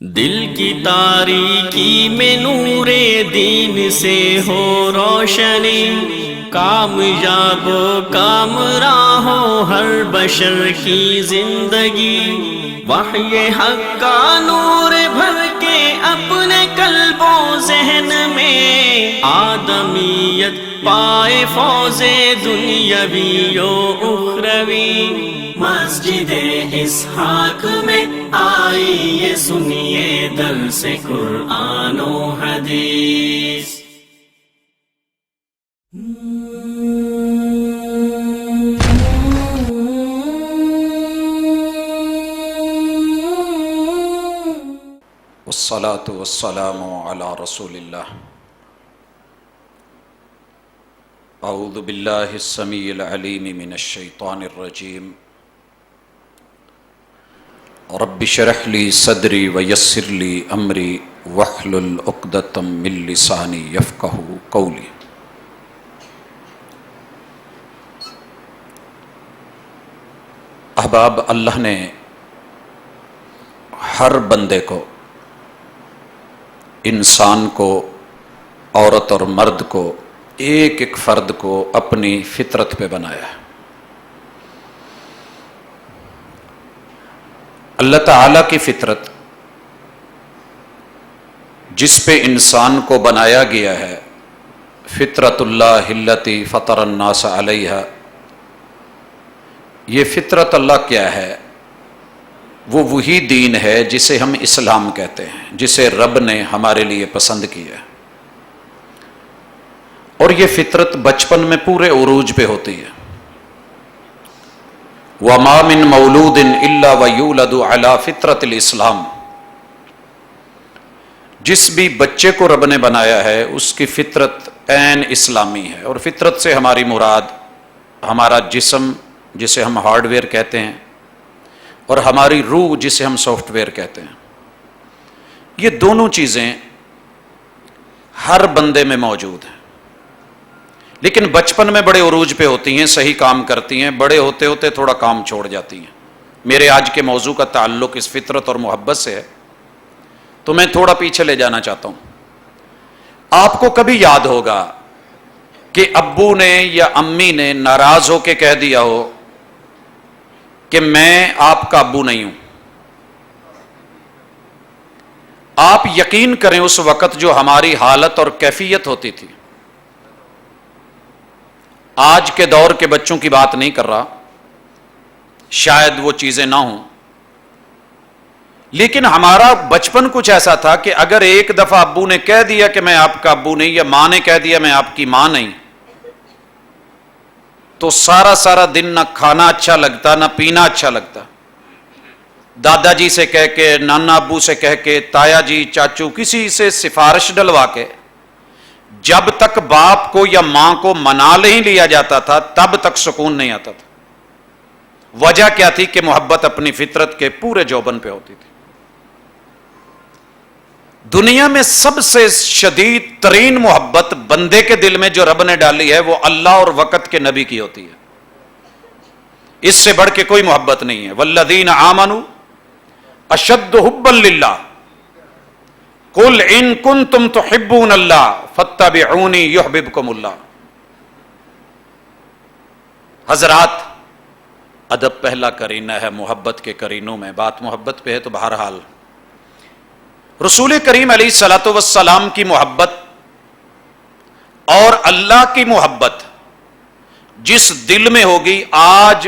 دل کی تاریکی میں نور دین سے ہو روشنی، کامیاب و کامراں ہو ہر بشر کی زندگی، وحی حق کا نور بھر کے اپنے قلب و ذہن میں، آدمیت پائے فوز دنیاوی و اخروی۔ مسجد اسحاق میں آئیے سنیے درس قرآن و حدیث۔ والصلاة والسلام على رسول اللہ۔ اعوذ باللہ السمیع العلیم من الشیطان الرجیم۔ رب اشرح لی صدری ویسر لی امری واحلل عقدۃ من لسانی یفقہوا قولی۔ احباب، اللہ نے ہر بندے کو، انسان کو، عورت اور مرد کو، ایک ایک فرد کو اپنی فطرت پہ بنایا ہے۔ اللہ تعالیٰ کی فطرت جس پہ انسان کو بنایا گیا ہے، فطرت اللہ التی فطر الناس علیہا، یہ فطرت اللہ کیا ہے؟ وہ وہی دین ہے جسے ہم اسلام کہتے ہیں، جسے رب نے ہمارے لیے پسند کیا ہے، اور یہ فطرت بچپن میں پورے عروج پہ ہوتی ہے۔ وَمَا مِن مَوْلُودٍ إِلَّا وَيُولَدُ عَلَى فِطْرَةِ الْإِسْلَامِ، جس بھی بچے کو رب نے بنایا ہے اس کی فطرت عین اسلامی ہے، اور فطرت سے ہماری مراد ہمارا جسم جسے ہم ہارڈ ویئر کہتے ہیں، اور ہماری روح جسے ہم سافٹ ویئر کہتے ہیں۔ یہ دونوں چیزیں ہر بندے میں موجود ہیں، لیکن بچپن میں بڑے عروج پہ ہوتی ہیں، صحیح کام کرتی ہیں، بڑے ہوتے ہوتے تھوڑا کام چھوڑ جاتی ہیں۔ میرے آج کے موضوع کا تعلق اس فطرت اور محبت سے ہے، تو میں تھوڑا پیچھے لے جانا چاہتا ہوں۔ آپ کو کبھی یاد ہوگا کہ ابو نے یا امی نے ناراض ہو کے کہہ دیا ہو کہ میں آپ کا ابو نہیں ہوں۔ آپ یقین کریں اس وقت جو ہماری حالت اور کیفیت ہوتی تھی، آج کے دور کے بچوں کی بات نہیں کر رہا، شاید وہ چیزیں نہ ہوں، لیکن ہمارا بچپن کچھ ایسا تھا کہ اگر ایک دفعہ ابو نے کہہ دیا کہ میں آپ کا ابو نہیں، یا ماں نے کہہ دیا میں آپ کی ماں نہیں، تو سارا دن نہ کھانا اچھا لگتا نہ پینا اچھا لگتا۔ دادا جی سے کہہ کے، نانا ابو سے کہہ کے، تایا جی، چاچو، کسی سے سفارش ڈلوا کے، جب تک باپ کو یا ماں کو منا نہیں لیا جاتا تھا تب تک سکون نہیں آتا تھا۔ وجہ کیا تھی؟ کہ محبت اپنی فطرت کے پورے جوبن پہ ہوتی تھی۔ دنیا میں سب سے شدید ترین محبت بندے کے دل میں جو رب نے ڈالی ہے وہ اللہ اور وقت کے نبی کی ہوتی ہے۔ اس سے بڑھ کے کوئی محبت نہیں ہے۔ والذین آمنوا اشد حبا للہ قل ان کنتم تحبون اللہ فاتبعونی یحببکم اللہ۔ حضرات، ادب پہلا کرینہ ہے محبت کے کرینوں میں، بات محبت پہ ہے تو بہرحال رسول کریم علیہ الصلوۃ والسلام کی محبت اور اللہ کی محبت جس دل میں ہوگی، آج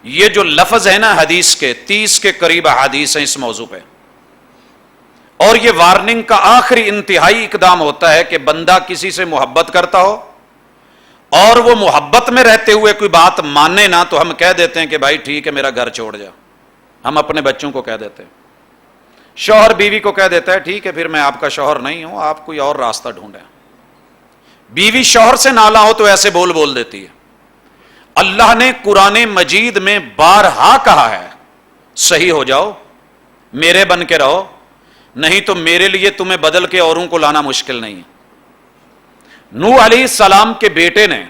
یہ جو لفظ ہے نا حدیث کے 30 کے قریب احادیث ہیں اس موضوع پہ، اور یہ وارننگ کا آخری انتہائی اقدام ہوتا ہے کہ بندہ کسی سے محبت کرتا ہو اور وہ محبت میں رہتے ہوئے کوئی بات مانے نہ، تو ہم کہہ دیتے ہیں کہ بھائی ٹھیک ہے میرا گھر چھوڑ جا۔ ہم اپنے بچوں کو کہہ دیتے ہیں، شوہر بیوی کو کہہ دیتا ہے ٹھیک ہے پھر میں آپ کا شوہر نہیں ہوں، آپ کوئی اور راستہ ڈھونڈیں۔ بیوی شوہر سے نالا ہو تو ایسے بول دیتی ہے۔ اللہ نے قرآن مجید میں بارہا کہا ہے صحیح ہو جاؤ، میرے بن کے رہو، نہیں تو میرے لیے تمہیں بدل کے اوروں کو لانا مشکل نہیں ہے۔ نوح علیہ السلام کے بیٹے نے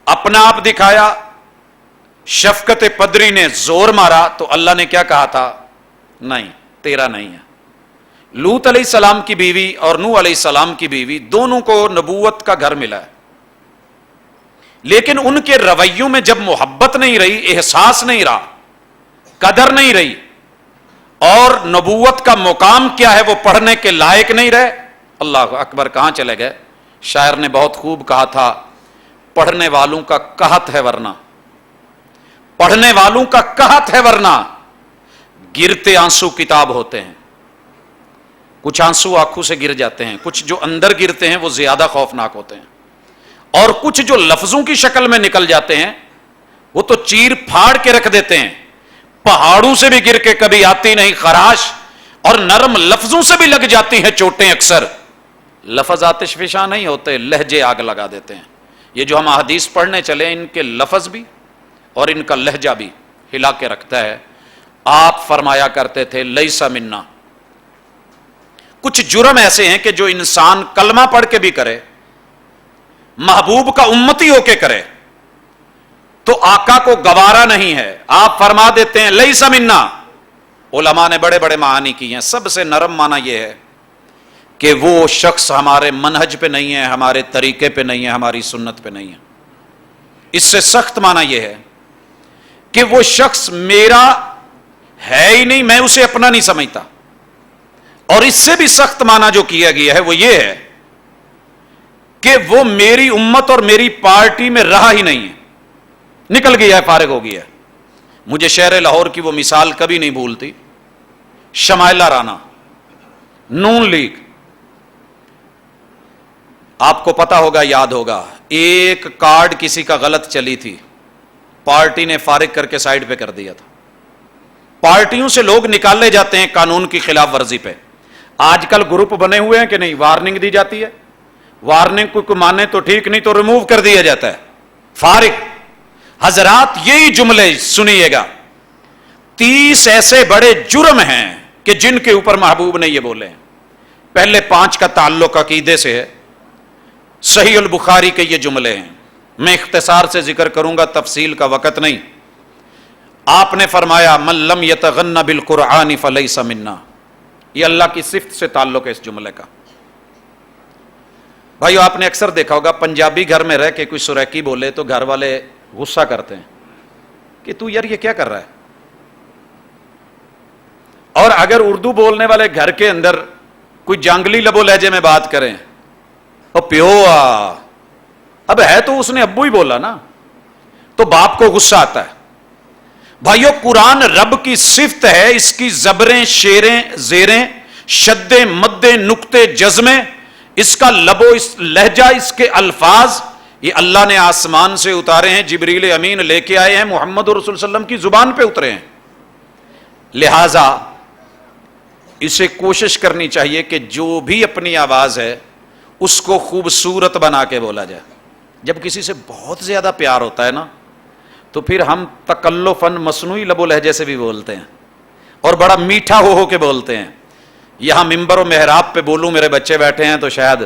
اپنا آپ دکھایا، شفقت پدری نے زور مارا تو اللہ نے کیا کہا تھا؟ نہیں، تیرا نہیں ہے. لوط علیہ السلام کی بیوی اور نوح علیہ السلام کی بیوی دونوں کو نبوت کا گھر ملا ہے، لیکن ان کے رویوں میں جب محبت نہیں رہی، احساس نہیں رہا، قدر نہیں رہی، اور نبوت کا مقام کیا ہے وہ پڑھنے کے لائق نہیں رہے. اللہ اکبر، کہاں چلے گئے؟ شاعر نے بہت خوب کہا تھا، پڑھنے والوں کا قحط ہے ورنہ، پڑھنے والوں کا قحط ہے ورنہ گرتے آنسو کتاب ہوتے ہیں. کچھ آنسو آنکھوں سے گر جاتے ہیں، کچھ جو اندر گرتے ہیں وہ زیادہ خوفناک ہوتے ہیں، اور کچھ جو لفظوں کی شکل میں نکل جاتے ہیں وہ تو چیر پھاڑ کے رکھ دیتے ہیں. پہاڑوں سے بھی گر کے کبھی آتی نہیں خراش، اور نرم لفظوں سے بھی لگ جاتی ہیں چوٹیں. اکثر لفظ آتش فشاں نہیں ہوتے، لہجے آگ لگا دیتے ہیں. یہ جو ہم احادیث پڑھنے چلے، ان کے لفظ بھی اور ان کا لہجہ بھی ہلا کے رکھتا ہے. آپ فرمایا کرتے تھے لیس منا. کچھ جرم ایسے ہیں کہ جو انسان کلمہ پڑھ کے بھی کرے، محبوب کا امتی ہو کے کرے، تو آقا کو گوارا نہیں ہے. آپ فرما دیتے ہیں لیس منا. علماء نے بڑے بڑے معانی کی ہیں، سب سے نرم معنی یہ ہے کہ وہ شخص ہمارے منہج پہ نہیں ہے، ہمارے طریقے پہ نہیں ہے، ہماری سنت پہ نہیں ہے. اس سے سخت معنی یہ ہے کہ وہ شخص میرا ہے ہی نہیں، میں اسے اپنا نہیں سمجھتا. اور اس سے بھی سخت معنی جو کیا گیا ہے وہ یہ ہے کہ وہ میری امت اور میری پارٹی میں رہا ہی نہیں ہے، نکل گیا ہے، فارغ ہو گیا ہے. مجھے شہر لاہور کی وہ مثال کبھی نہیں بھولتی. شمائلہ رانا، نون لیگ، آپ کو پتا ہوگا، یاد ہوگا، ایک کارڈ کسی کا غلط چلی تھی، پارٹی نے فارغ کر کے سائڈ پہ کر دیا تھا. پارٹیوں سے لوگ نکالے جاتے ہیں قانون کی خلاف ورزی پہ. آج کل گروپ بنے ہوئے ہیں کہ نہیں، وارننگ دی جاتی ہے، وارننگ کو مانے تو ٹھیک، نہیں تو ریموو کر دیا جاتا ہے، فارغ. حضرات یہی جملے سنیے گا. 30 ایسے بڑے جرم ہیں کہ جن کے اوپر محبوب نے یہ بولے ہیں. پہلے 5 کا تعلق عقیدے سے ہے. صحیح البخاری کے یہ جملے ہیں، میں اختصار سے ذکر کروں گا، تفصیل کا وقت نہیں. آپ نے فرمایا من لم یتغن بالقرآن فلیس منا. یہ اللہ کی صفت سے تعلق ہے اس جملے کا. بھائیو، آپ نے اکثر دیکھا ہوگا پنجابی گھر میں رہ کے کوئی سریکی بولے تو گھر والے غصہ کرتے ہیں کہ تو یار یہ کیا کر رہا ہے. اور اگر اردو بولنے والے گھر کے اندر کوئی جنگلی لبو لہجے میں بات کریں، او پیو اب ہے تو اس نے ابو ہی بولا نا، تو باپ کو غصہ آتا ہے. بھائیو، قرآن رب کی صفت ہے، اس کی زبریں، شیریں، زیریں، شدیں، مدیں، نقطے، جزمیں، اس کا لبو، اس لہجہ، اس کے الفاظ، یہ اللہ نے آسمان سے اتارے ہیں، جبریل امین لے کے آئے ہیں، محمد رسول صلی اللہ علیہ وسلم کی زبان پہ اترے ہیں. لہذا اسے کوشش کرنی چاہیے کہ جو بھی اپنی آواز ہے اس کو خوبصورت بنا کے بولا جائے. جب کسی سے بہت زیادہ پیار ہوتا ہے نا تو پھر ہم تکلفاً مصنوعی لب و لہجے سے بھی بولتے ہیں اور بڑا میٹھا ہو کے بولتے ہیں. یہاں ممبر و محراب پہ بولوں، میرے بچے بیٹھے ہیں تو شاید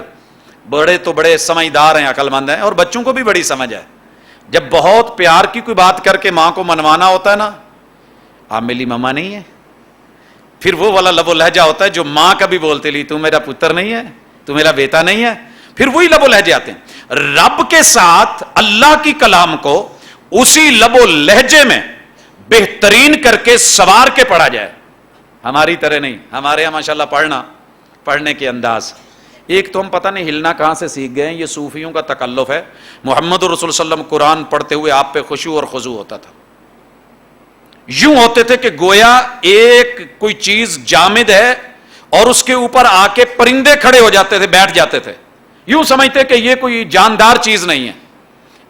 بڑے تو بڑے سمجھدار ہیں، عقل مند ہیں، اور بچوں کو بھی بڑی سمجھ ہے. جب بہت پیار کی کوئی بات کر کے ماں کو منوانا ہوتا ہے نا، آپ میری ماما نہیں ہے، پھر وہ والا لب و لہجہ ہوتا ہے جو ماں کا بھی بولتے لی، تو میرا پتر نہیں ہے، تو میرا بیٹا نہیں ہے، پھر وہی لب و لہجے آتے ہیں. رب کے ساتھ اللہ کی کلام کو اسی لب و لہجے میں بہترین کر کے سوار کے پڑھا جائے، ہماری طرح نہیں. ہمارے یہاں ماشاءاللہ پڑھنے کے انداز، ایک تو ہم پتہ نہیں ہلنا کہاں سے سیکھ گئے ہیں، یہ صوفیوں کا تکلف ہے. محمد رسول صلی اللہ علیہ وسلم قرآن پڑھتے ہوئے آپ پہ خشوع اور خضوع ہوتا تھا. یوں ہوتے تھے کہ گویا ایک کوئی چیز جامد ہے اور اس کے اوپر آ کے پرندے کھڑے ہو جاتے تھے، بیٹھ جاتے تھے، یوں سمجھتے کہ یہ کوئی جاندار چیز نہیں ہے.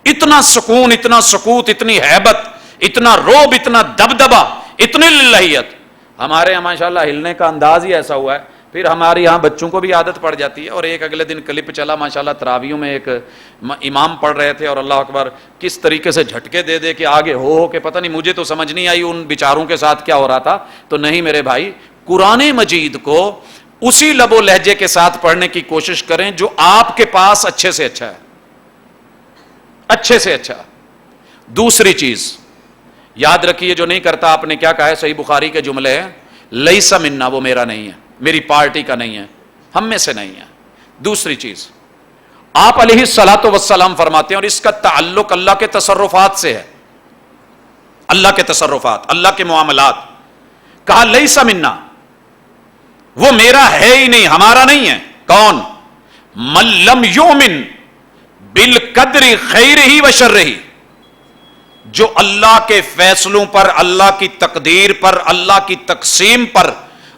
اتنا سکون، اتنا سکوت، اتنی ہیبت، اتنا روب، اتنا دبدبا، اتنی للہیت. ہمارے یہاں ماشاءاللہ ہلنے کا انداز ہی ایسا ہوا ہے، پھر ہمارے یہاں بچوں کو بھی عادت پڑ جاتی ہے. اور ایک اگلے دن کلپ چلا ماشاءاللہ، تراویحوں میں ایک امام پڑھ رہے تھے اور اللہ اکبر کس طریقے سے جھٹکے دے دے کے آگے ہو کے، پتہ نہیں، مجھے تو سمجھ نہیں آئی ان بیچاروں کے ساتھ کیا ہو رہا تھا. تو نہیں میرے بھائی، قرآن مجید کو اسی لب و لہجے کے ساتھ پڑھنے کی کوشش کریں جو آپ کے پاس اچھے سے اچھا ہے، اچھے سے اچھا. دوسری چیز یاد رکھیے، جو نہیں کرتا، آپ نے کیا کہا ہے، صحیح بخاری کے جملے ہیں، لیسا منا، وہ میرا نہیں ہے، میری پارٹی کا نہیں ہے، ہم میں سے نہیں ہے۔ دوسری چیز، آپ علیہ الصلوۃ والسلام فرماتے ہیں، اور اس کا تعلق اللہ کے تصرفات سے ہے، اللہ کے تصرفات، اللہ کے معاملات، کہا لیسا منا، وہ میرا ہے ہی نہیں، ہمارا نہیں ہے۔ کون؟ من لم یؤمن بالقدر خیرہ و شرہ، جو اللہ کے فیصلوں پر، اللہ کی تقدیر پر، اللہ کی تقسیم پر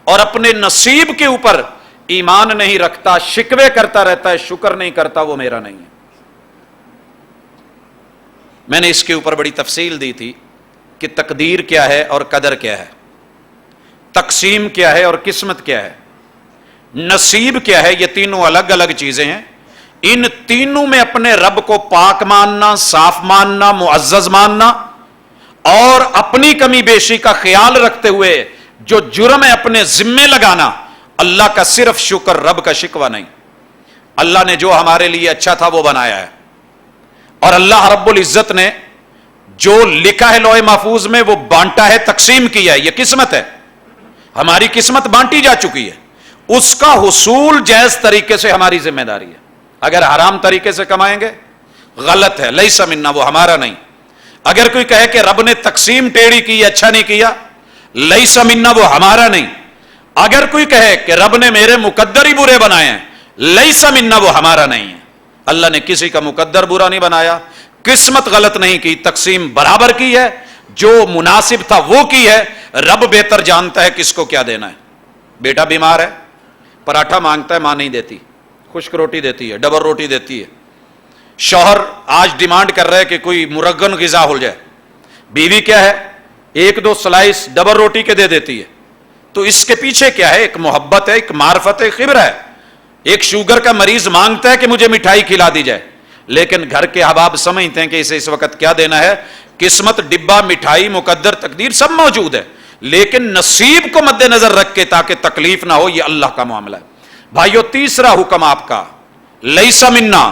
اور اپنے نصیب کے اوپر ایمان نہیں رکھتا، شکوے کرتا رہتا ہے، شکر نہیں کرتا، وہ میرا نہیں ہے۔ میں نے اس کے اوپر بڑی تفصیل دی تھی کہ تقدیر کیا ہے اور قدر کیا ہے، تقسیم کیا ہے اور قسمت کیا ہے، نصیب کیا ہے، یہ تینوں الگ الگ چیزیں ہیں۔ ان تینوں میں اپنے رب کو پاک ماننا، صاف ماننا، معزز ماننا، اور اپنی کمی بیشی کا خیال رکھتے ہوئے جو جرم ہے اپنے ذمے لگانا، اللہ کا صرف شکر، رب کا شکوہ نہیں۔ اللہ نے جو ہمارے لیے اچھا تھا وہ بنایا ہے، اور اللہ رب العزت نے جو لکھا ہے لوح محفوظ میں وہ بانٹا ہے، تقسیم کیا ہے، یہ قسمت ہے، ہماری قسمت بانٹی جا چکی ہے، اس کا حصول جائز طریقے سے ہماری ذمہ داری ہے۔ اگر حرام طریقے سے کمائیں گے غلط ہے، لیسا منا، وہ ہمارا نہیں۔ اگر کوئی کہے کہ رب نے تقسیم ٹیڑھی کی، اچھا نہیں کیا، لیسا منا، وہ ہمارا نہیں۔ اگر کوئی کہے کہ رب نے میرے مقدر ہی برے بنائے ہیں، لیسا منا، وہ ہمارا نہیں ہے۔ اللہ نے کسی کا مقدر برا نہیں بنایا، قسمت غلط نہیں کی، تقسیم برابر کی ہے، جو مناسب تھا وہ کی ہے۔ رب بہتر جانتا ہے کس کو کیا دینا ہے۔ بیٹا بیمار ہے، پراٹھا مانگتا ہے، ماں نہیں دیتی، خشک روٹی دیتی ہے، ڈبل روٹی دیتی ہے۔ شوہر آج ڈیمانڈ کر رہا ہے کہ کوئی مرغن غذا ہو جائے، بیوی کیا ہے، ایک دو سلائس ڈبل روٹی کے دے دیتی ہے۔ تو اس کے پیچھے کیا ہے؟ ایک محبت ہے، ایک معرفت ہے، خبر ہے۔ ایک شوگر کا مریض مانگتا ہے کہ مجھے مٹھائی کھلا دی جائے، لیکن گھر کے احباب سمجھتے ہیں کہ اسے اس وقت کیا دینا ہے، قسمت، ڈبہ، مٹھائی، مقدر، تقدیر سب موجود ہے، لیکن نصیب کو مد نظر رکھ کے تاکہ تکلیف نہ ہو، یہ اللہ کا معاملہ ہے۔ بھائیو، تیسرا حکم آپ کا، لیسا منا،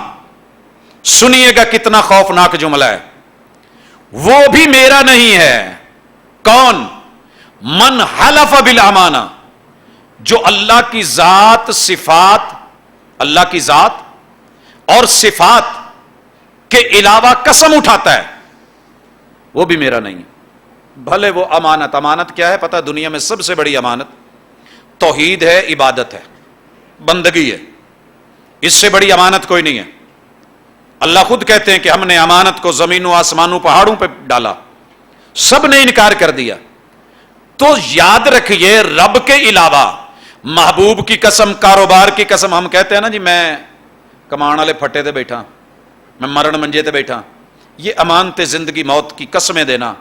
سنیے گا کتنا خوفناک جملہ ہے، وہ بھی میرا نہیں ہے۔ کون؟ من حلف بالامانہ، جو اللہ کی ذات، صفات، اللہ کی ذات اور صفات کے علاوہ قسم اٹھاتا ہے، وہ بھی میرا نہیں ہے۔ بھلے وہ امانت، امانت کیا ہے پتہ؟ دنیا میں سب سے بڑی امانت توحید ہے، عبادت ہے، بندگی ہے، اس سے بڑی امانت کوئی نہیں ہے۔ اللہ خود کہتے ہیں کہ ہم نے امانت کو زمینوں، آسمانوں، پہاڑوں پہ ڈالا، سب نے انکار کر دیا۔ تو یاد رکھیے، رب کے علاوہ محبوب کی قسم، کاروبار کی قسم، ہم کہتے ہیں نا جی میں کمان والے پھٹے تے بیٹھا، میں مرن منجے تے بیٹھا، یہ امانت زندگی موت کی قسمیں دینا،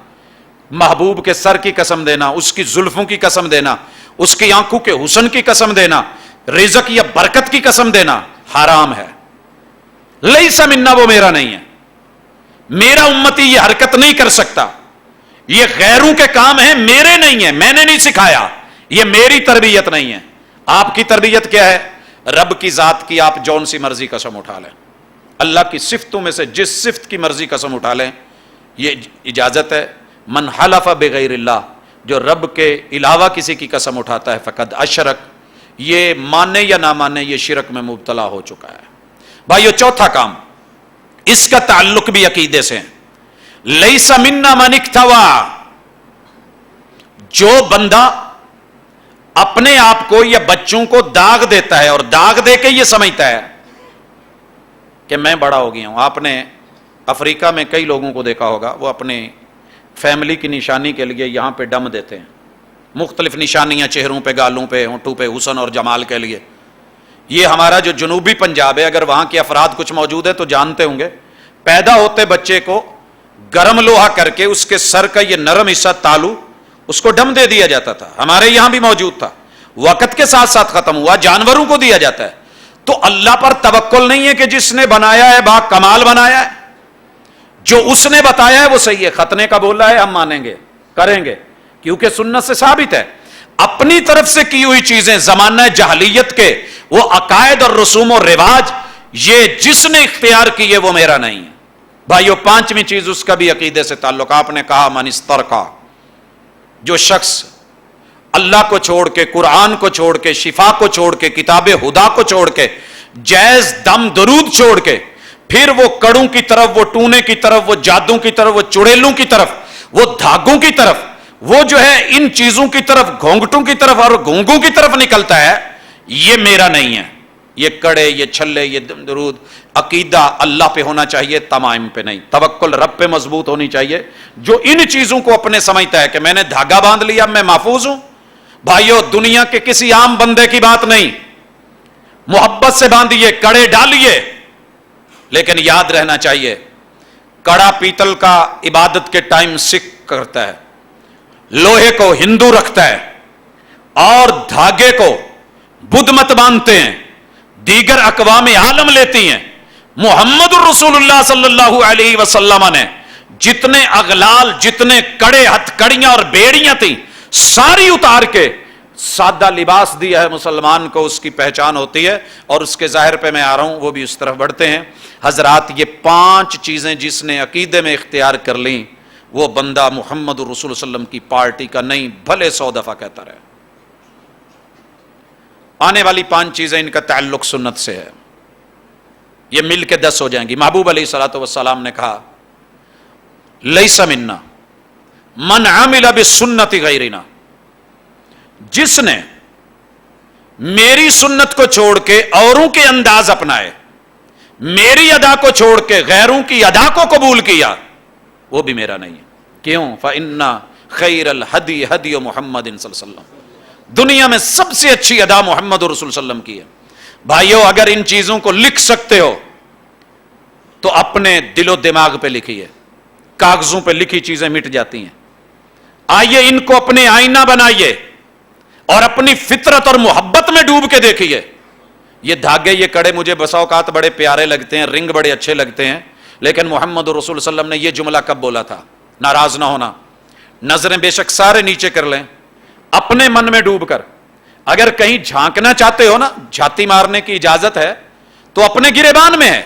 محبوب کے سر کی قسم دینا، اس کی زلفوں کی قسم دینا، اس کی آنکھوں کے حسن کی قسم دینا، رزق یا برکت کی قسم دینا حرام ہے۔ لیسا منا، وہ میرا نہیں ہے، میرا امتی یہ حرکت نہیں کر سکتا، یہ غیروں کے کام ہیں، میرے نہیں ہیں، میں نے نہیں سکھایا، یہ میری تربیت نہیں ہے۔ آپ کی تربیت کیا ہے؟ رب کی ذات کی آپ جون سی مرضی قسم اٹھا لیں، اللہ کی صفتوں میں سے جس صفت کی مرضی قسم اٹھا لیں، یہ اجازت ہے۔ من حلف بغیر اللہ، جو رب کے علاوہ کسی کی قسم اٹھاتا ہے، فقد اشرک، یہ مانے یا نہ مانے یہ شرک میں مبتلا ہو چکا ہے۔ بھائیو، چوتھا کام، اس کا تعلق بھی عقیدے سے ہے۔ لیس منا من اکتوی، جو بندہ اپنے آپ کو یا بچوں کو داغ دیتا ہے اور داغ دے کے یہ سمجھتا ہے کہ میں بڑا ہو گیا ہوں۔ آپ نے افریقہ میں کئی لوگوں کو دیکھا ہوگا، وہ اپنے فیملی کی نشانی کے لیے یہاں پہ ڈم دیتے ہیں، مختلف نشانیاں چہروں پہ، گالوں پہ، ہونٹوں پہ، حسن اور جمال کے لیے۔ یہ ہمارا جو جنوبی پنجاب ہے، اگر وہاں کے افراد کچھ موجود ہے تو جانتے ہوں گے، پیدا ہوتے بچے کو گرم لوہا کر کے اس کے سر کا یہ نرم حصہ تالو، اس کو ڈم دے دیا جاتا تھا، ہمارے یہاں بھی موجود تھا، وقت کے ساتھ ساتھ ختم ہوا، جانوروں کو دیا جاتا ہے۔ تو اللہ پر توکل نہیں ہے کہ جس نے بنایا ہے با کمال بنایا ہے، جو اس نے بتایا ہے وہ صحیح ہے، ختنے کا بولا ہے ہم مانیں گے، کریں گے، کیونکہ سنت سے ثابت ہے۔ اپنی طرف سے کی ہوئی چیزیں زمانہ جاہلیت کے وہ عقائد اور رسوم و رواج، یہ جس نے اختیار کی ہے وہ میرا نہیں ہے۔ بھائیو، پانچویں چیز، اس کا بھی عقیدے سے تعلق۔ آپ نے کہا من استرقا، جو شخص اللہ کو چھوڑ کے، قرآن کو چھوڑ کے، شفا کو چھوڑ کے، کتاب ہدا کو چھوڑ کے، جائز دم درود چھوڑ کے، پھر وہ کڑوں کی طرف، وہ ٹونے کی طرف، وہ جادوں کی طرف، وہ چڑیلوں کی طرف، وہ دھاگوں کی طرف، وہ جو ہے ان چیزوں کی طرف، گھونگٹوں کی طرف اور گھونگوں کی طرف نکلتا ہے، یہ میرا نہیں ہے. یہ کڑے، یہ چھلے، یہ دم درود، عقیدہ اللہ پہ ہونا چاہیے، تمائم پہ نہیں. توکل رب پہ مضبوط ہونی چاہیے. جو ان چیزوں کو اپنے سمجھتا ہے کہ میں نے دھاگا باندھ لیا، میں محفوظ ہوں. بھائیو، دنیا کے کسی عام بندے کی بات نہیں. محبت سے باندھیے، کڑے ڈالیے، لیکن یاد رہنا چاہیے کڑا پیتل کا عبادت کے ٹائم سکھ کرتا ہے، لوہے کو ہندو رکھتا ہے، اور دھاگے کو بدھ مت مانتے ہیں، دیگر اقوام عالم لیتی ہیں. محمد الرسول اللہ صلی اللہ علیہ وسلم نے جتنے اغلال، جتنے کڑے، ہتھ کڑیاں اور بیڑیاں تھیں، ساری اتار کے سادہ لباس دیا ہے مسلمان کو. اس کی پہچان ہوتی ہے. اور اس کے ظاہر پہ میں آ رہا ہوں، وہ بھی اس طرف بڑھتے ہیں. حضرات، یہ 5 چیزیں جس نے عقیدے میں اختیار کر لیں، وہ بندہ محمد الرسول صلی اللہ علیہ وسلم کی پارٹی کا نہیں، بھلے 100 دفعہ کہتا رہے. آنے والی 5 چیزیں، ان کا تعلق سنت سے ہے. یہ مل کے 10 ہو جائیں گی. محبوب علیہ الصلوۃ والسلام نے کہا، لیس منا من عمل بسنت غیرنا، جس نے میری سنت کو چھوڑ کے اوروں کے انداز اپنائے، میری ادا کو چھوڑ کے غیروں کی ادا کو قبول کیا، وہ بھی میرا نہیں ہے. کیوں؟ فإن خیر الہدی ہدی محمد صلی اللہ علیہ وسلم. دنیا میں سب سے اچھی ادا محمد رسول صلی اللہ علیہ وسلم کی ہے. بھائیو، اگر ان چیزوں کو لکھ سکتے ہو تو اپنے دل و دماغ پہ لکھیے. کاغذوں پہ لکھی چیزیں مٹ جاتی ہیں. آئیے ان کو اپنے آئینہ بنائیے اور اپنی فطرت اور محبت میں ڈوب کے دیکھیے. یہ دھاگے، یہ کڑے مجھے بسا اوقات بڑے پیارے لگتے ہیں، رنگ بڑے اچھے لگتے ہیں، لیکن محمد رسول صلی اللہ علیہ وسلم نے یہ جملہ کب بولا تھا؟ ناراض نہ ہونا، نظریں بے شک سارے نیچے کر لیں، اپنے من میں ڈوب کر. اگر کہیں جھانکنا چاہتے ہو نا، جھاتی مارنے کی اجازت ہے، تو اپنے گریبان میں ہے.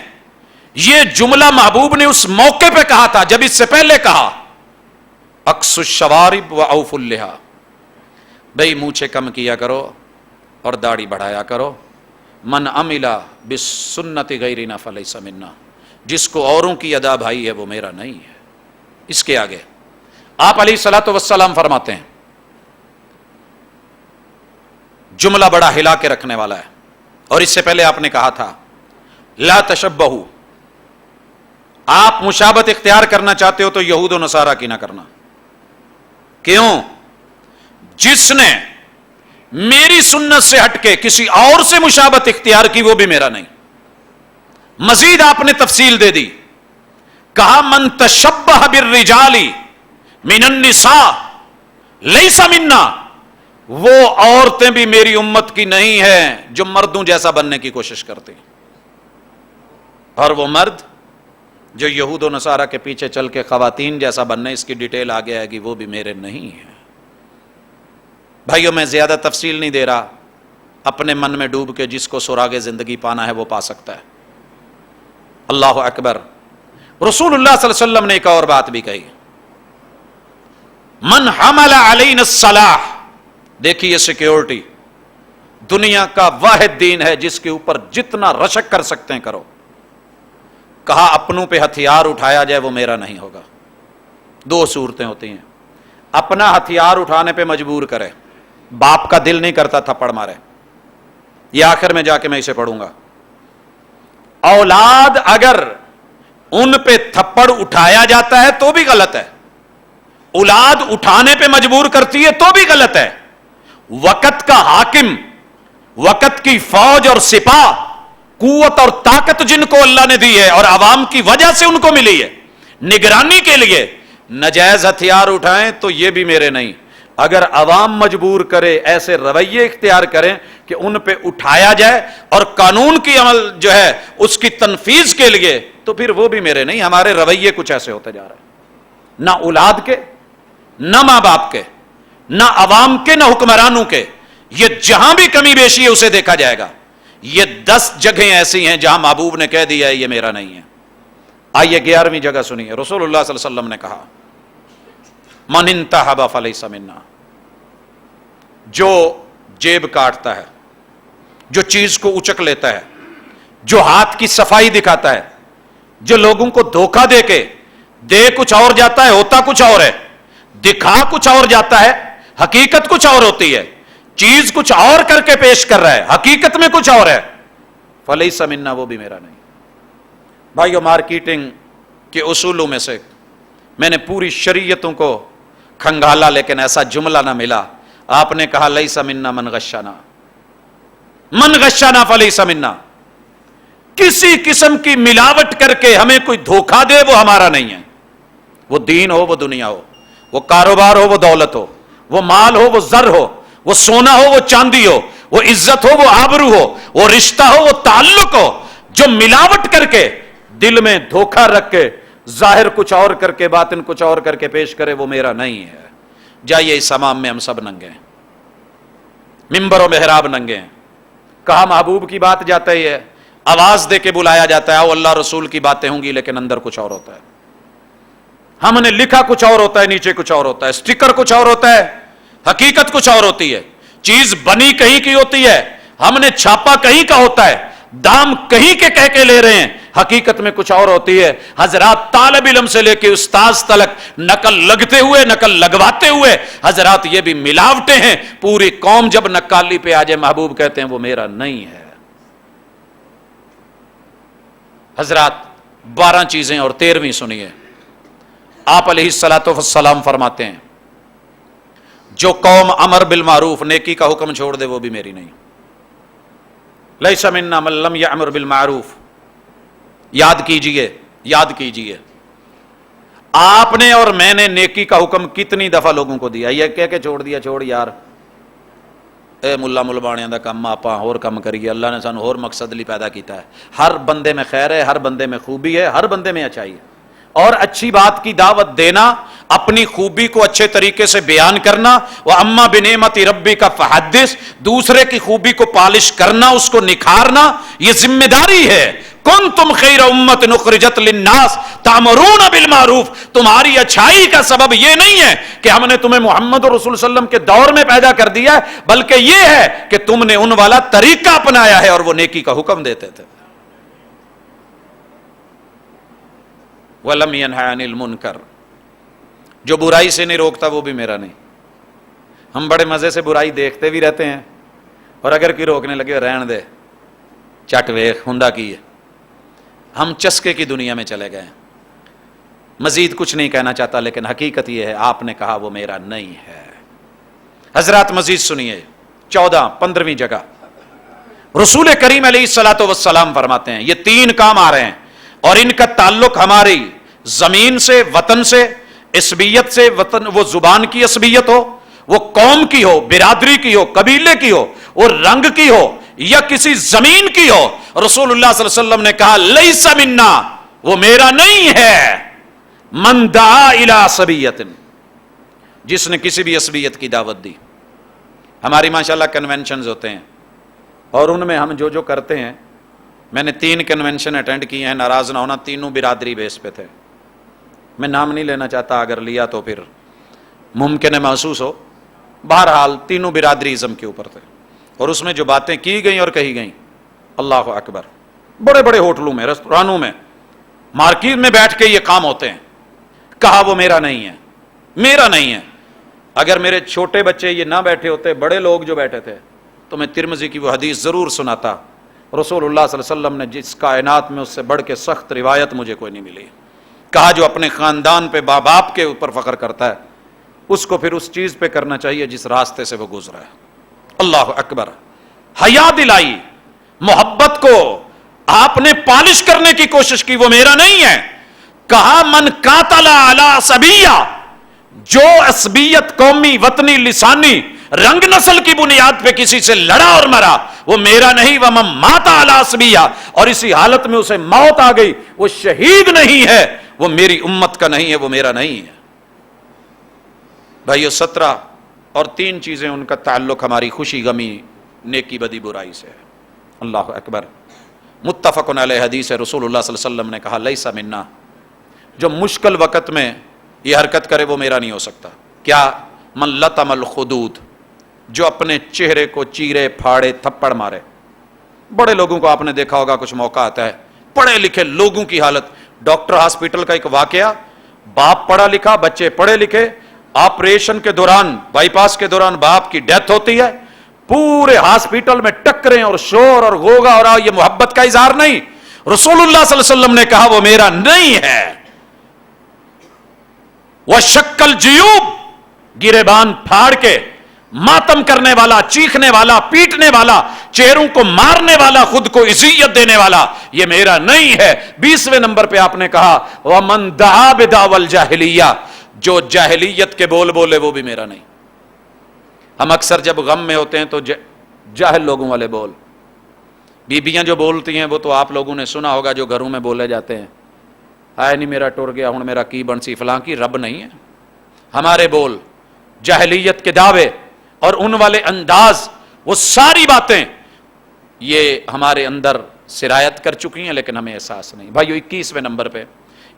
یہ جملہ محبوب نے اس موقع پہ کہا تھا جب اس سے پہلے کہا، اقص الشوارب و اوف اللحا، بھئی مونچھیں کم کیا کرو اور داڑھی بڑھایا کرو. من عمل بسنت غیرنا فلیس منا، جس کو اوروں کی ادا بھائی ہے وہ میرا نہیں ہے. اس کے آگے آپ علیہ الصلوۃ والسلام فرماتے ہیں، جملہ بڑا ہلا کے رکھنے والا ہے، اور اس سے پہلے آپ نے کہا تھا لا تشبہوا، آپ مشابہت اختیار کرنا چاہتے ہو تو یہود و نصارہ کی نہ کرنا. کیوں؟ جس نے میری سنت سے ہٹ کے کسی اور سے مشابہت اختیار کی، وہ بھی میرا نہیں. مزید آپ نے تفصیل دے دی، کہا من تشبہ بالرجال من النساء لیس منا، وہ عورتیں بھی میری امت کی نہیں ہیں جو مردوں جیسا بننے کی کوشش کرتے ہیں. اور وہ مرد جو یہود و نصارہ کے پیچھے چل کے خواتین جیسا بننے، اس کی ڈیٹیل آگے آئے گی، وہ بھی میرے نہیں ہیں. بھائیوں، میں زیادہ تفصیل نہیں دے رہا، اپنے من میں ڈوب کے جس کو سراغ زندگی پانا ہے وہ پا سکتا ہے. اللہ اکبر. رسول اللہ صلی اللہ علیہ وسلم نے ایک اور بات بھی کہی، من حمل علینا الصلاح. دیکھیے سیکیورٹی، دنیا کا واحد دین ہے جس کے اوپر جتنا رشک کر سکتے ہیں کرو. کہا اپنوں پہ ہتھیار اٹھایا جائے وہ میرا نہیں ہوگا. 2 صورتیں ہوتی ہیں، اپنا ہتھیار اٹھانے پہ مجبور کرے، باپ کا دل نہیں کرتا تھپڑ مارے، یہ آخر میں جا کے میں اسے پڑھوں گا. اولاد اگر ان پہ تھپڑ اٹھایا جاتا ہے تو بھی غلط ہے، اولاد اٹھانے پہ مجبور کرتی ہے تو بھی غلط ہے. وقت کا حاکم، وقت کی فوج اور سپاہ، قوت اور طاقت جن کو اللہ نے دی ہے اور عوام کی وجہ سے ان کو ملی ہے، نگرانی کے لیے نجائز ہتھیار اٹھائیں تو یہ بھی میرے نہیں. اگر عوام مجبور کرے، ایسے رویے اختیار کریں کہ ان پہ اٹھایا جائے اور قانون کی عمل جو ہے اس کی تنفیذ کے لیے، تو پھر وہ بھی میرے نہیں. ہمارے رویے کچھ ایسے ہوتے جا رہے ہیں، نہ اولاد کے، نہ ماں باپ کے، نہ عوام کے، نہ حکمرانوں کے. یہ جہاں بھی کمی بیشی ہے اسے دیکھا جائے گا. یہ 10 جگہیں ایسی ہیں جہاں محبوب نے کہہ دیا ہے یہ میرا نہیں ہے. آئیے 11ویں جگہ سنیے. رسول اللہ صلی اللہ علیہ وسلم نے کہا من انتہب فلیس منا، جو جیب کاٹتا ہے، جو چیز کو اچک لیتا ہے، جو ہاتھ کی صفائی دکھاتا ہے، جو لوگوں کو دھوکہ دے کے دے کچھ اور جاتا ہے ہوتا کچھ اور ہے، دکھا کچھ اور جاتا ہے حقیقت کچھ اور ہوتی ہے، چیز کچھ اور کر کے پیش کر رہا ہے حقیقت میں کچھ اور ہے، فلیس منا، وہ بھی میرا نہیں۔ بھائیو، مارکیٹنگ کے اصولوں میں سے میں نے پوری شریعتوں کو کھنگالا لیکن ایسا جملہ نہ ملا۔ آپ نے کہا لیس منا من غشنا، من غشنا فلیس منا، کسی قسم کی ملاوٹ کر کے ہمیں کوئی دھوکہ دے وہ ہمارا نہیں ہے، وہ دین ہو، وہ دنیا ہو، وہ کاروبار ہو، وہ دولت ہو، وہ مال ہو، وہ زر ہو، وہ سونا ہو، وہ چاندی ہو، وہ عزت ہو، وہ آبرو ہو، وہ رشتہ ہو، وہ تعلق ہو، جو ملاوٹ کر کے دل میں دھوکہ رکھ کے ظاہر کچھ اور کر کے باطن کچھ اور کر کے پیش کرے وہ میرا نہیں ہے۔ جائیے اس امام میں ہم سب ننگے ہیں، ممبر و محراب ننگے ہیں، کہا محبوب کی بات جاتا ہی ہے، آواز دے کے بلایا جاتا ہے، اللہ رسول کی باتیں ہوں گی لیکن اندر کچھ اور ہوتا ہے، ہم نے لکھا کچھ اور ہوتا ہے، نیچے کچھ اور ہوتا ہے، سٹیکر کچھ اور ہوتا ہے، حقیقت کچھ اور ہوتی ہے، چیز بنی کہیں کی ہوتی ہے، ہم نے چھاپا کہیں کا ہوتا ہے، دام کہیں کے کہہ کے لے رہے ہیں، حقیقت میں کچھ اور ہوتی ہے۔ حضرات طالب علم سے لے کے استاذ تلک نقل لگتے ہوئے نقل لگواتے ہوئے حضرات یہ بھی ملاوٹیں ہیں۔ پوری قوم جب نقالی پہ آ جائے محبوب کہتے ہیں وہ میرا نہیں ہے۔ حضرات 12 چیزیں اور 13ویں سنیے، آپ علیہ الصلوۃ والسلام فرماتے ہیں جو قوم امر بالمعروف، نیکی کا حکم چھوڑ دے وہ بھی میری نہیں۔ لیس منا من لم یأمر بالمعروف، یاد کیجئے، یاد کیجئے، آپ نے اور میں نے نیکی کا حکم کتنی دفعہ لوگوں کو دیا، یہ کہہ کے چھوڑ دیا، چھوڑ یار اے ملا ملبانیاں دا کم آپاں اور کم کریے، اللہ نے سانو اور مقصد لی پیدا کیتا ہے۔ ہر بندے میں خیر ہے، ہر بندے میں خوبی ہے، ہر بندے میں اچھائی ہے، اور اچھی بات کی دعوت دینا، اپنی خوبی کو اچھے طریقے سے بیان کرنا، وَأَمَّا بِنِعْمَتِ رَبِّكَ فَحَدِّثْ، دوسرے کی خوبی کو پالش کرنا، اس کو نکھارنا، یہ ذمہ داری ہے۔ كُنتُمْ خَيْرَ أُمَّةٍ أُخْرِجَتْ لِلنَّاسِ تَأْمُرُونَ بِالْمَعْرُوفِ، تمہاری اچھائی کا سبب یہ نہیں ہے کہ ہم نے تمہیں محمد رسول صلی اللہ علیہ وسلم کے دور میں پیدا کر دیا ہے، بلکہ یہ ہے کہ تم نے ان والا طریقہ اپنایا ہے اور وہ نیکی کا حکم دیتے تھے۔ وَلَمْ يَنْهَ عَنِ الْمُنْكَرِ، جو برائی سے نہیں روکتا وہ بھی میرا نہیں۔ ہم بڑے مزے سے برائی دیکھتے بھی رہتے ہیں، اور اگر کوئی روکنے لگے رہن دے چٹ ویخ ہندا کی ہے، ہم چسکے کی دنیا میں چلے گئے۔ مزید کچھ نہیں کہنا چاہتا لیکن حقیقت یہ ہے آپ نے کہا وہ میرا نہیں ہے۔ حضرات مزید سنیے، 15ویں جگہ رسول کریم علیہ الصلوۃ والسلام فرماتے ہیں یہ 3 کام آ رہے ہیں اور ان کا تعلق ہماری زمین سے، وطن سے، عصبیت سے، وطن وہ زبان کی عصبیت ہو، وہ قوم کی ہو، برادری کی ہو، قبیلے کی ہو، وہ رنگ کی ہو یا کسی زمین کی ہو۔ رسول اللہ صلی اللہ علیہ وسلم نے کہا لیس منا، وہ میرا نہیں ہے۔ من دعا الی عصبیت، جس نے کسی بھی عصبیت کی دعوت دی۔ ہماری ماشاءاللہ کنونشنز ہوتے ہیں اور ان میں ہم جو جو کرتے ہیں، میں نے 3 کنونشن اٹینڈ کیے ہیں، ناراض نہ ہونا، تینوں برادری بیس پہ تھے۔ میں نام نہیں لینا چاہتا، اگر لیا تو پھر ممکن ہے محسوس ہو، بہرحال تینوں برادریزم کے اوپر تھے، اور اس میں جو باتیں کی گئیں اور کہی گئیں، اللہ اکبر، بڑے بڑے ہوٹلوں میں، ریستورانوں میں، مارکیٹ میں بیٹھ کے یہ کام ہوتے ہیں۔ کہا وہ میرا نہیں ہے، میرا نہیں ہے۔ اگر میرے چھوٹے بچے یہ نہ بیٹھے ہوتے، بڑے لوگ جو بیٹھے تھے، تو میں ترمذی کی وہ حدیث ضرور سناتا۔ رسول اللہ صلی اللہ علیہ وسلم نے جس کائنات میں اس سے بڑھ کے سخت روایت مجھے کوئی نہیں ملی، کہا جو اپنے خاندان پہ، باپ باپ کے اوپر فخر کرتا ہے، اس کو پھر اس چیز پہ کرنا چاہیے جس راستے سے وہ گزرا ہے۔ اللہ اکبر، حیا دلائی، محبت کو آپ نے پالش کرنے کی کوشش کی، وہ میرا نہیں ہے۔ کہا من قاتل علی عصبیہ، جو عصبیت، قومی، وطنی، لسانی، رنگ نسل کی بنیاد پہ کسی سے لڑا اور مرا وہ میرا نہیں۔ ومن مات علی عصبیہ، اور اسی حالت میں اسے موت آ گئی، وہ شہید نہیں ہے، وہ میری امت کا نہیں ہے، وہ میرا نہیں ہے۔ بھائیو 17 اور 3 چیزیں ان کا تعلق ہماری خوشی غمی، نیکی بدی برائی سے ہے۔ اللہ اکبر، متفق علیہ حدیث ہے، رسول اللہ صلی اللہ علیہ وسلم نے کہا لیس منا، جو مشکل وقت میں یہ حرکت کرے وہ میرا نہیں ہو سکتا۔ کیا؟ من لطم الخدود، جو اپنے چہرے کو چیرے پھاڑے تھپڑ مارے. بڑے لوگوں کو آپ نے دیکھا ہوگا, کچھ موقع آتا ہے, پڑھے لکھے لوگوں کی حالت. ڈاکٹر ہاسپٹل کا ایک واقعہ, باپ پڑھا لکھا, بچے پڑھے لکھے, آپریشن کے دوران, بائی پاس کے دوران باپ کی ڈیتھ ہوتی ہے, پورے ہاسپٹل میں ٹکریں اور شور اور غوغا اور یہ محبت کا اظہار نہیں. رسول اللہ صلی اللہ علیہ وسلم نے کہا وہ میرا نہیں ہے. وَشَقَّ الْجُيُوبِ, گریبان پھاڑ کے ماتم کرنے والا, چیخنے والا, پیٹنے والا, چہروں کو مارنے والا, خود کو اذیت دینے والا, یہ میرا نہیں ہے. 20ویں نمبر پہ آپ نے کہا وَمَنْ دَعَا بِدَعْوَى الْجَاهِلِيَّةِ, جو جاہلیت کے بول بولے وہ بھی میرا نہیں. ہم اکثر جب غم میں ہوتے ہیں تو جاہل لوگوں والے بول, بیبیاں جو بولتی ہیں وہ تو آپ لوگوں نے سنا ہوگا جو گھروں میں بولے جاتے ہیں, آئے نہیں میرا ٹر گیا ہوں میرا کی بنسی, فلاں کی رب نہیں ہے. ہمارے بول, جاہلیت کے دعوے اور ان والے انداز, وہ ساری باتیں یہ ہمارے اندر سرایت کر چکی ہیں لیکن ہمیں احساس نہیں. بھائیو 21ویں نمبر پہ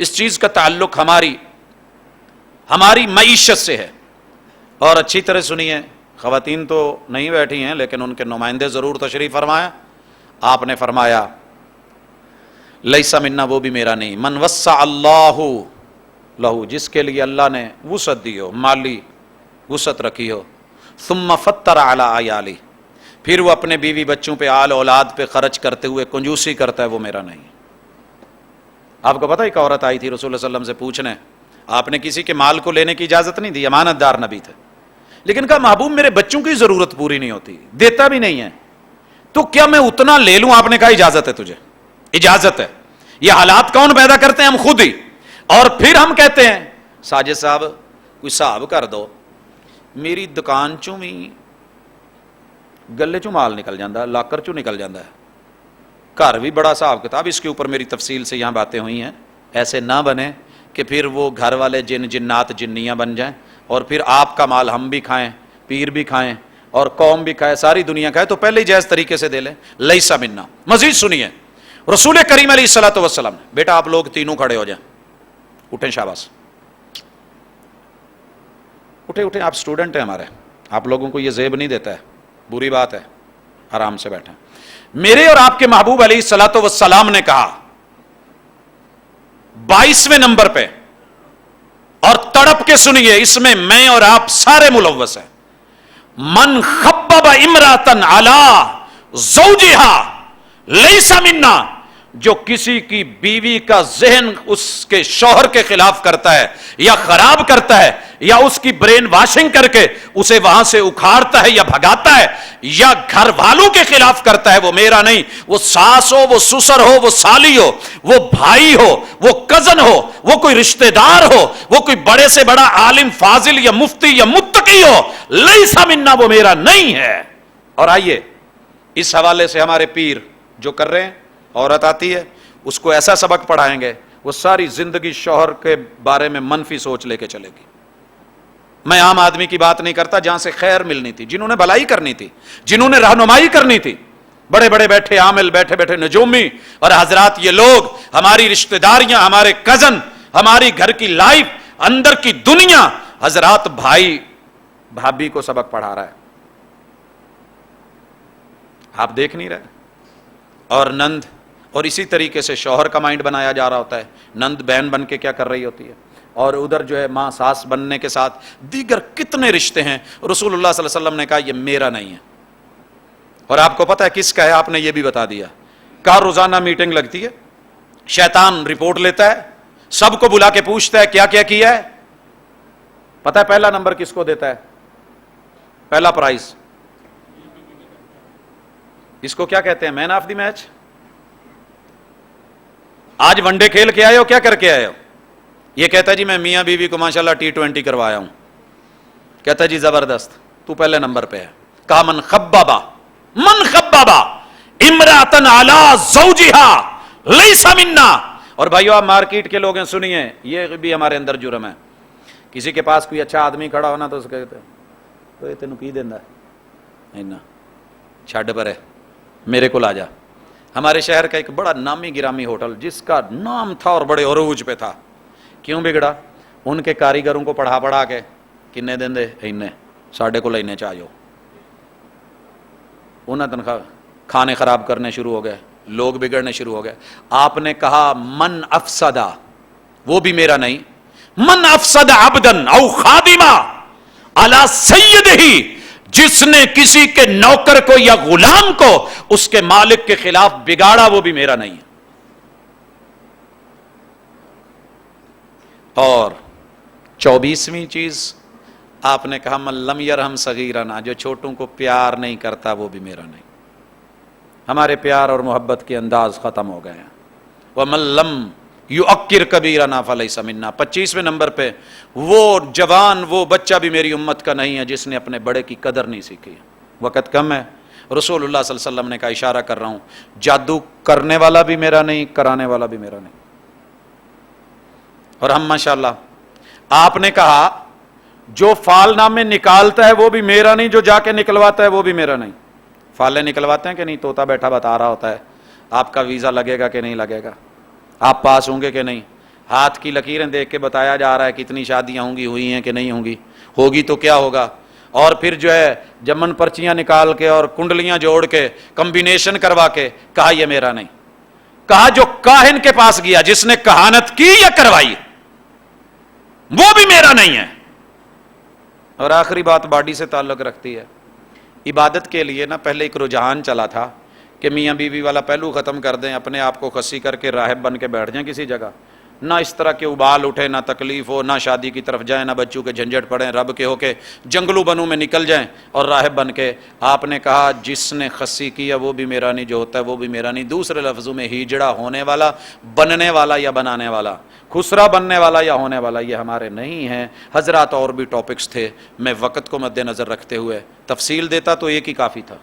اس چیز کا تعلق ہماری معیشت سے ہے. اور اچھی طرح سنیے, خواتین تو نہیں بیٹھی ہیں لیکن ان کے نمائندے ضرور تشریف فرمایا. آپ نے فرمایا لیس منا, وہ بھی میرا نہیں. من وسع اللہ لہو, جس کے لیے اللہ نے وسعت دی ہو, مالی وسعت رکھی ہو, ثم فطر علی عیالی, پھر وہ اپنے بیوی بچوں پہ, آل اولاد پہ خرچ کرتے ہوئے کنجوسی کرتا ہے, وہ میرا نہیں. آپ کو پتہ ایک عورت آئی تھی رسول اللہ صلی اللہ علیہ وسلم سے پوچھنے, آپ نے کسی کے مال کو لینے کی اجازت نہیں دی, امانت دار نبی تھے, لیکن کہا محبوب میرے بچوں کی ضرورت پوری نہیں ہوتی, دیتا بھی نہیں ہے, تو کیا میں اتنا لے لوں؟ آپ نے کہا اجازت ہے تجھے, اجازت ہے. یہ حالات کون پیدا کرتے ہیں؟ ہم خود ہی. اور پھر ہم کہتے ہیں ساجد صاحب کوئی حساب کر دو, میری دکان چوں بھی گلے چوں مال نکل جاندہ, لاکر چوں نکل جاندہ ہے, گھر بھی بڑا حساب کتاب, اس کے اوپر میری تفصیل سے یہاں باتیں ہوئی ہیں. ایسے نہ بنے کہ پھر وہ گھر والے جن جنات جنیاں بن جائیں اور پھر آپ کا مال ہم بھی کھائیں, پیر بھی کھائیں اور قوم بھی کھائے, ساری دنیا کھائے, تو پہلے ہی جائز طریقے سے دے لیں. لیس منا. مزید سنیے, رسول کریم علیہ الصلوۃ والسلام, بیٹا آپ لوگ تینوں کھڑے ہو جائیں, اٹھیں, شاباش اٹھے اٹھے, آپ سٹوڈنٹ ہیں ہمارے, آپ لوگوں کو یہ زیب نہیں دیتا ہے, بری بات ہے, آرام سے بیٹھیں. میرے اور آپ کے محبوب علیہ الصلوۃ والسلام نے کہا 22ویں نمبر پہ, اور تڑپ کے سنیے, اس میں میں اور آپ سارے ملوث ہیں, من خبب امراتن علی زوجہا لیس منا, جو کسی کی بیوی کا ذہن اس کے شوہر کے خلاف کرتا ہے یا خراب کرتا ہے یا اس کی برین واشنگ کر کے اسے وہاں سے اکھاڑتا ہے یا بھگاتا ہے یا گھر والوں کے خلاف کرتا ہے, وہ میرا نہیں. وہ ساس ہو, وہ سسر ہو, وہ سالی ہو, وہ بھائی ہو, وہ کزن ہو, وہ کوئی رشتہ دار ہو, وہ کوئی بڑے سے بڑا عالم فاضل یا مفتی یا متقی ہو, لیس منا, وہ میرا نہیں ہے. اور آئیے اس حوالے سے ہمارے پیر جو کر رہے ہیں, عورت آتی ہے اس کو ایسا سبق پڑھائیں گے وہ ساری زندگی شوہر کے بارے میں منفی سوچ لے کے چلے گی. میں عام آدمی کی بات نہیں کرتا, جہاں سے خیر ملنی تھی, جنہوں نے بھلائی کرنی تھی, جنہوں نے رہنمائی کرنی تھی, بڑے بڑے بیٹھے عامل, بیٹھے بیٹھے نجومی اور حضرات, یہ لوگ ہماری رشتہ داریاں, ہمارے کزن, ہماری گھر کی لائف, اندر کی دنیا, حضرات بھائی بھابھی کو سبق پڑھا رہا ہے, آپ دیکھ نہیں رہے. اور نند, اور اسی طریقے سے شوہر کا مائنڈ بنایا جا رہا ہوتا ہے, نند بہن بن کے کیا کر رہی ہوتی ہے, اور ادھر جو ہے ماں ساس بننے کے ساتھ دیگر کتنے رشتے ہیں. رسول اللہ صلی اللہ علیہ وسلم نے کہا یہ میرا نہیں ہے. اور آپ کو پتہ ہے کس کا ہے, آپ نے یہ بھی بتا دیا. کہا روزانہ میٹنگ لگتی ہے, شیطان رپورٹ لیتا ہے, سب کو بلا کے پوچھتا ہے کیا کیا کیا ہے. پتہ ہے پہلا نمبر کس کو دیتا ہے, پہلا پرائز, اس کو کیا کہتے ہیں, مین آف دی میچ. آج ون ڈے کھیل کے آئے ہو, کیا کر کے آئے ہو؟ یہ کہتا ہے جی میں میاں بیوی کو ماشاءاللہ T20 کروایا ہوں. کہتا ہے جی زبردست, تو پہلے نمبر پہ ہے. کہا من خببا امراتن علی زوجہا لیس منا. اور بھائیو آپ مارکیٹ کے لوگ ہیں, سنیے, یہ بھی ہمارے اندر جرم ہے. کسی کے پاس کوئی اچھا آدمی کھڑا ہونا تو اس کہتے تو یہ تینوں کی دیندا ہے, اینا چھڈ پرے, میرے کو لا جا. ہمارے شہر کا ایک بڑا نامی گرامی ہوٹل جس کا نام تھا اور بڑے عروج پہ تھا, کیوں بگڑا؟ ان کے کاریگروں کو پڑھا کے کنے دن دے اینے ساڈے کو لینے چاہیو. انہیں تنخواہ کھانے خراب کرنے شروع ہو گئے، لوگ بگڑنے شروع ہو گئے. آپ نے کہا من افسدہ، وہ بھی میرا نہیں، من افسد عبدن او خادمہ علی سیدہ، جس نے کسی کے نوکر کو یا غلام کو اس کے مالک کے خلاف بگاڑا وہ بھی میرا نہیں ہے. اور 24ویں چیز آپ نے کہا من لم یرحم صغیرنا، جو چھوٹوں کو پیار نہیں کرتا وہ بھی میرا نہیں. ہمارے پیار اور محبت کے انداز ختم ہو گئے ہیں. ومن لم یؤکر کبیرنا فلیس منا. 25ویں نمبر پہ وہ جوان، وہ بچہ بھی میری امت کا نہیں ہے جس نے اپنے بڑے کی قدر نہیں سیکھی. وقت کم ہے. رسول اللہ صلی اللہ علیہ وسلم نے کہا، اشارہ کر رہا ہوں، جادو کرنے والا بھی میرا نہیں، کرانے والا بھی میرا نہیں. اور ہم ماشاءاللہ، آپ نے کہا جو فال نامے نکالتا ہے وہ بھی میرا نہیں، جو جا کے نکلواتا ہے وہ بھی میرا نہیں. فالے نکلواتے ہیں کہ نہیں؟ طوطا بیٹھا بتا رہا ہوتا ہے آپ کا ویزا لگے گا کہ نہیں لگے گا، آپ پاس ہوں گے کہ نہیں. ہاتھ کی لکیریں دیکھ کے بتایا جا رہا ہے کتنی شادیاں ہوں گی، ہوئی ہیں کہ نہیں ہوں گی، ہوگی تو کیا ہوگا. اور پھر جو ہے جمن پرچیاں نکال کے اور کنڈلیاں جوڑ کے کمبینیشن کروا کے کہا یہ میرا نہیں. کہا جو کاہن کے پاس گیا، جس نے کہانت کی یا کروائی، وہ بھی میرا نہیں ہے. اور آخری بات باڈی سے تعلق رکھتی ہے. عبادت کے لیے نا پہلے ایک رجحان چلا تھا کہ میاں بیوی والا پہلو ختم کر دیں، اپنے آپ کو خسی کر کے راہب بن کے بیٹھ جائیں کسی جگہ، نہ اس طرح کے ابال اٹھے، نہ تکلیف ہو، نہ شادی کی طرف جائیں، نہ بچوں کے جھنجھٹ پڑیں، رب کے ہو کے جنگلوں بنوں میں نکل جائیں اور راہب بن کے. آپ نے کہا جس نے خسی کیا وہ بھی میرا نہیں، جو ہوتا ہے وہ بھی میرا نہیں. دوسرے لفظوں میں ہیجڑا ہونے والا، بننے والا یا بنانے والا، خسرا بننے والا یا ہونے والا، یہ ہمارے نہیں ہیں. حضرات اور بھی ٹاپکس تھے، میں وقت کو مد نظر رکھتے ہوئے تفصیل دیتا تو ایک ہی کافی تھا.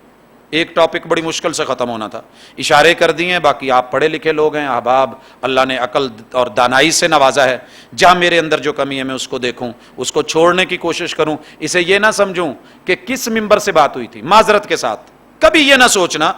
ایک ٹاپک بڑی مشکل سے ختم ہونا تھا. اشارے کر دیے، باقی آپ پڑھے لکھے لوگ ہیں احباب، اللہ نے عقل اور دانائی سے نوازا ہے. جہاں میرے اندر جو کمی ہے میں اس کو دیکھوں، اس کو چھوڑنے کی کوشش کروں. اسے یہ نہ سمجھوں کہ کس ممبر سے بات ہوئی تھی، معذرت کے ساتھ کبھی یہ نہ سوچنا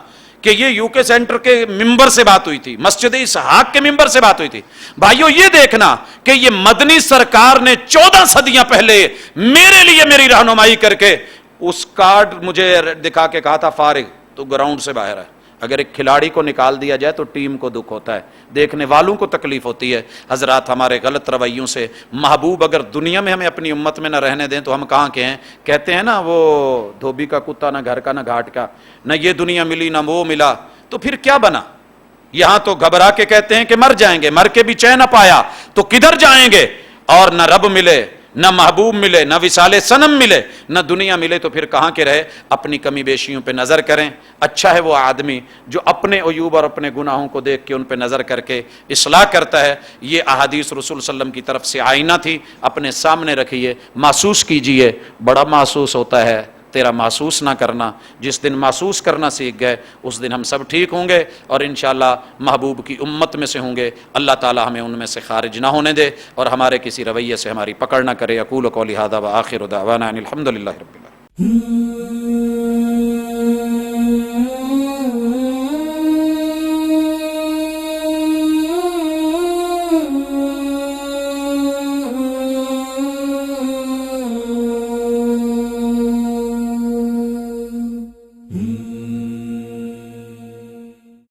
کہ یہ یو کے سینٹر کے ممبر سے بات ہوئی تھی، مسجد اسحاق کے ممبر سے بات ہوئی تھی. بھائیو یہ دیکھنا کہ یہ مدنی سرکار نے 14 صدیاں پہلے میرے لیے میری رہنمائی کر کے اس کارڈ مجھے دکھا کے کہا تھا فارغ، تو گراؤنڈ سے باہر ہے. اگر ایک کھلاڑی کو نکال دیا جائے تو ٹیم کو دکھ ہوتا ہے، دیکھنے والوں کو تکلیف ہوتی ہے. حضرات ہمارے غلط رویوں سے محبوب اگر دنیا میں ہمیں اپنی امت میں نہ رہنے دیں تو ہم کہاں کے ہیں؟ کہتے ہیں نا وہ دھوبی کا کتا، نہ گھر کا نہ گھاٹ کا، نہ یہ دنیا ملی نہ وہ ملا، تو پھر کیا بنا؟ یہاں تو گھبرا کے کہتے ہیں کہ مر جائیں گے، مر کے بھی چین نہ پایا تو کدھر جائیں گے؟ اور نہ رب ملے، نہ محبوب ملے، نہ وصال صنم ملے، نہ دنیا ملے، تو پھر کہاں کے رہے؟ اپنی کمی بیشیوں پہ نظر کریں. اچھا ہے وہ آدمی جو اپنے عیوب اور اپنے گناہوں کو دیکھ کے ان پہ نظر کر کے اصلاح کرتا ہے. یہ احادیث رسول صلی اللہ علیہ وسلم کی طرف سے آئینہ تھی، اپنے سامنے رکھیے، محسوس کیجئے. بڑا محسوس ہوتا ہے تیرا محسوس نہ کرنا. جس دن محسوس کرنا سیکھ گئے اس دن ہم سب ٹھیک ہوں گے اور انشاءاللہ محبوب کی امت میں سے ہوں گے. اللہ تعالی ہمیں ان میں سے خارج نہ ہونے دے اور ہمارے کسی رویے سے ہماری پکڑ نہ کرے. اقول قولی ھذا وآخر دعوانا ان الحمد للہ رب العالمین.